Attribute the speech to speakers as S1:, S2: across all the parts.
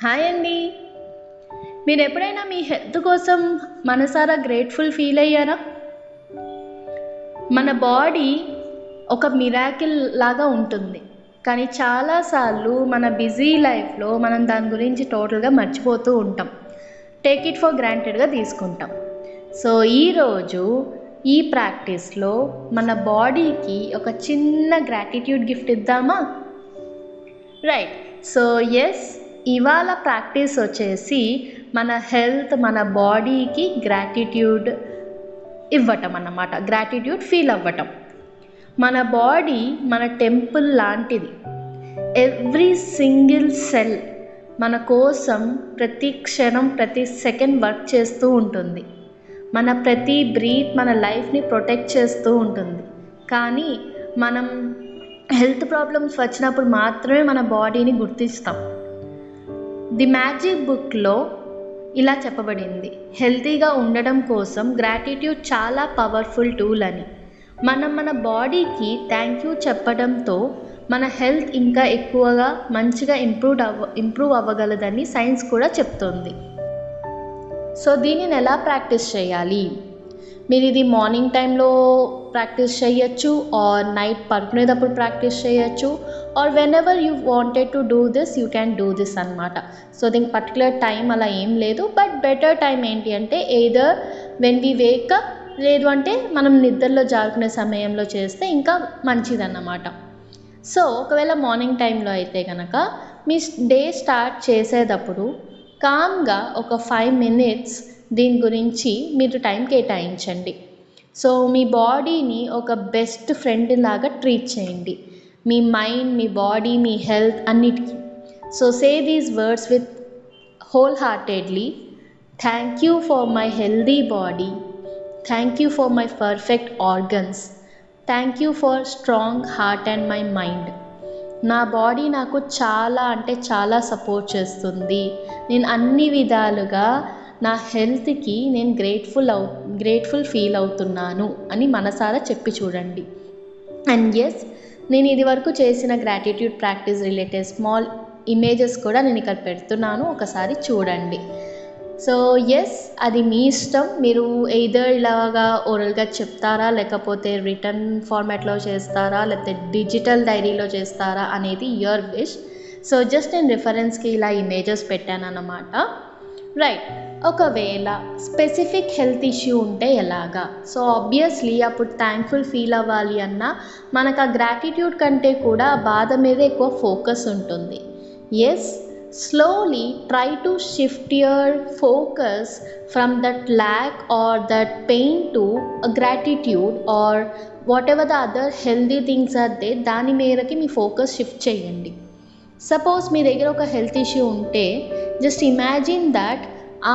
S1: Hi అండి. మీరు ఎప్పుడైనా మీ హెల్త్ కోసం మనసారా గ్రేట్ఫుల్ ఫీల్ అయ్యారా? మన బాడీ ఒక మిరాకిల్ లాగా ఉంటుంది, కానీ చాలాసార్లు మన బిజీ లైఫ్లో మనం దాని గురించి టోటల్గా మర్చిపోతూ ఉంటాం. టేక్ ఇట్ ఫర్ గ్రాంటెడ్గా తీసుకుంటాం. సో ఈరోజు ఈ ప్రాక్టీస్లో మన బాడీకి ఒక చిన్న గ్రాటిట్యూడ్ గిఫ్ట్ ఇద్దామా? రైట్. సో ఎస్, ఇవాళ ప్రాక్టీస్ వచ్చేసి మన హెల్త్, మన బాడీకి గ్రాటిట్యూడ్ ఇవ్వటం అన్నమాట. గ్రాటిట్యూడ్ ఫీల్ అవ్వటం. మన బాడీ మన టెంపుల్ లాంటిది. ఎవ్రీ సింగిల్ సెల్ మన కోసం ప్రతి క్షణం, ప్రతి సెకండ్ వర్క్ చేస్తూ ఉంటుంది. మన ప్రతి బ్రీత్ మన లైఫ్ని ప్రొటెక్ట్ చేస్తూ ఉంటుంది. కానీ మనం హెల్త్ ప్రాబ్లమ్స్ వచ్చినప్పుడు మాత్రమే మన బాడీని గుర్తిస్తాం. ది మ్యాజిక్ బుక్లో ఇలా చెప్పబడింది, హెల్తీగా ఉండడం కోసం గ్రాటిట్యూడ్ చాలా పవర్ఫుల్ టూల్ అని. మనం మన బాడీకి థ్యాంక్ యూ చెప్పడంతో మన హెల్త్ ఇంకా ఎక్కువగా మంచిగా ఇంప్రూవ్ అవ్వగలదని సైన్స్ కూడా చెప్తోంది. సో దీనిని ఎలా ప్రాక్టీస్ చేయాలి? మీరు ఇది మార్నింగ్ టైంలో ప్రాక్టీస్ చేయొచ్చు, ఆర్ నైట్ పడుకునేటప్పుడు ప్రాక్టీస్ చేయొచ్చు, or whenever you wanted to do this you can do this అనమాట. సో దీనికి పర్టికులర్ టైం అలా ఏం లేదు, బట్ బెటర్ టైం ఏంటి అంటే ఎయిదర్ వెన్ వి వేకప్, లేదు అంటే మనం నిద్రలో జారుకునే సమయంలో చేస్తే ఇంకా మంచిదన్నమాట. సో ఒకవేళ మార్నింగ్ టైంలో అయితే కనుక మీ డే స్టార్ట్ చేసేటప్పుడు కామ్గా ఒక 5 minutes దీని గురించి మీరు టైం కేటాయించండి. సో మీ బాడీని ఒక బెస్ట్ ఫ్రెండ్ లాగా ట్రీట్ చేయండి, మీ మైండ్, మీ బాడీ, మీ హెల్త్ అన్నిటికీ. So say these words with whole heartedly. Thank you for my healthy body, thank you for my perfect organs, thank you for strong heart and my mind. నా body నాకు చాలా అంటే చాలా support చేస్తుంది. నేను అన్ని విధాలుగా నా హెల్త్కి నేను గ్రేట్ఫుల్ ఫీల్ అవుతున్నాను అని మనసారా చెప్పి చూడండి. అండ్ ఎస్, నేను ఇది వరకు చేసిన gratitude practice related small images కూడా నేను ఇక్కడ పెడుతున్నాను, ఒకసారి చూడండి. సో ఎస్, అది మీ ఇష్టం. మీరు ఎయిదర్ ఇలాగా ఓరల్గా చెప్తారా, లేకపోతే రిటర్న్ ఫార్మాట్లో చేస్తారా, లేకపోతే డిజిటల్ డైరీలో చేస్తారా అనేది యువర్ విష్. సో జస్ట్ నేను రిఫరెన్స్కి ఇలా ఇమేజెస్ పెట్టాను అన్నమాట. రైట్. ఒకవేళ స్పెసిఫిక్ హెల్త్ ఇష్యూ ఉంటే ఎలాగా? సో ఆబ్వియస్లీ అప్పుడు థ్యాంక్ఫుల్ ఫీల్ అవ్వాలి అన్నా మనకు ఆ గ్రాటిట్యూడ్ కంటే కూడా ఆ బాధ మీద ఎక్కువ ఫోకస్ ఉంటుంది. Yes, slowly try to shift your focus from that lack or that pain to a gratitude or whatever the other healthy things are there. దాని మేరకి మీ ఫోకస్ షిఫ్ట్ చేయండి. సపోజ్ మీ దగ్గర ఒక హెల్త్ ఇష్యూ ఉంటే జస్ట్ ఇమాజిన్ దట్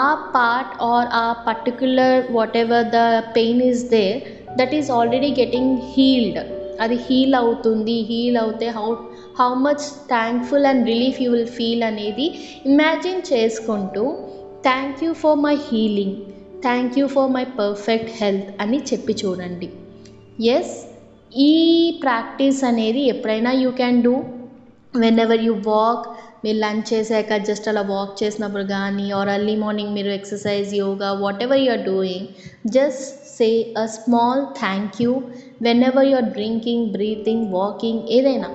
S1: ఆ part or ఆ particular whatever the pain is there, that is already getting healed. అది హీల్ అవుతుంది. హీల్ అవుతే how much thankful and relief you will feel అనేది ఇమాజిన్ చేసుకుంటూ thank you for my healing, thank you for my perfect health అని చెప్పి చూడండి. Yes, ఈ practice అనేది ఎప్పుడైనా you can do whenever you walk. మీరు లంచ్ చేశాక జస్ట్ అలా వాక్ చేసినప్పుడు కానీ, ఆర్ ఎర్లీ మార్నింగ్ మీరు exercise, yoga, whatever you are doing, just say a small thank you whenever you are drinking, breathing, walking, ఏదైనా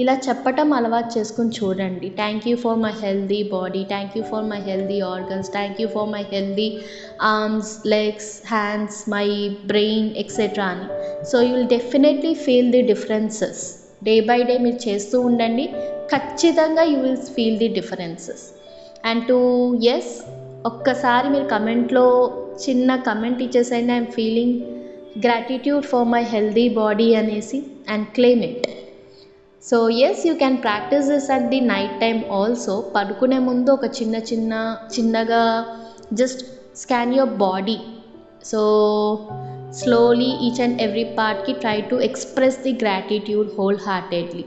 S1: ఇలా చెప్పటం అలవాటు చేసుకుని చూడండి. Thank you for my healthy body, thank you for my healthy organs, thank you for my healthy arms, legs, hands, my brain etcetera అని. So you will definitely feel the differences. Day by day మీరు చేస్తూ ఉండండి, ఖచ్చితంగా you will feel the differences. And to yes, ఒక్కసారి మీరు కమెంట్లో చిన్న comment ఇచ్చేసైనా I'm feeling gratitude for my healthy body అనేసి and claim it. So yes, you can practice this at the night time also. పడుకునే ముందు ఒక చిన్నగా just scan your body. So slowly each and every part ki try to express the gratitude wholeheartedly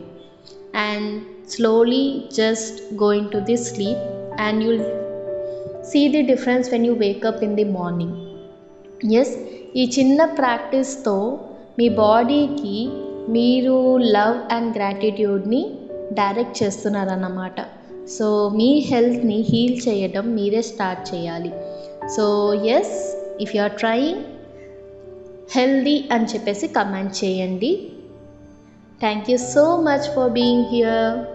S1: and slowly just go into the sleep and you'll see the difference when you wake up in the morning. Yes, ఈ చిన్న ప్రాక్టీస్తో మీ బాడీకి మీరు love and గ్రాటిట్యూడ్ని direct చేస్తున్నారన్నమాట. So మీ హెల్త్ని heal చేయడం మీరే స్టార్ట్ చేయాలి. So yes, if you are trying healthy అని చెప్పేసి కమెంట్ చేయండి. Thank you so much for being here.